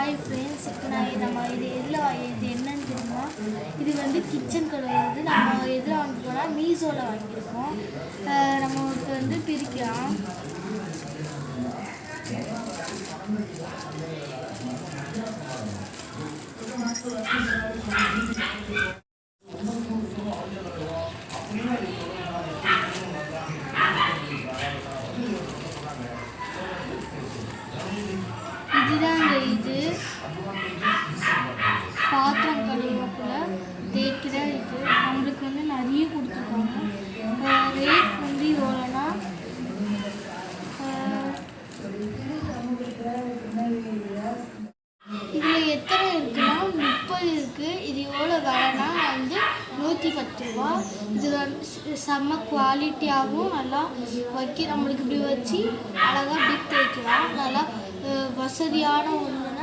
Hi friends, இப்போ நம்ம இது என்னன்னு தெரியுமா? இது வந்து கிச்சன் கடை வந்து நம்ம எதில் வாங்கிக்கோன்னா மீஷோவில் வாங்கியிருக்கோம். நம்ம வந்து பிரிக்கலாம். இதுதாங்க இது பாத்திரம் கழுவக்குள்ள தேய்க்கிற இது நம்மளுக்கு வந்து நிறைய கொடுத்துருக்காங்க. ரேட் வந்து எவ்வளோனா இதில் எத்தனை இருக்குன்னா 30 இருக்குது. இது எவ்வளோ விலைனா வந்து 110 ரூபா. இது வந்து செம்ம குவாலிட்டியாகவும் நல்லா நம்மளுக்கு இப்படி வச்சு அழகாக இப்படி தேய்க்கலாம். நல்லா வசதியான ஒன்று.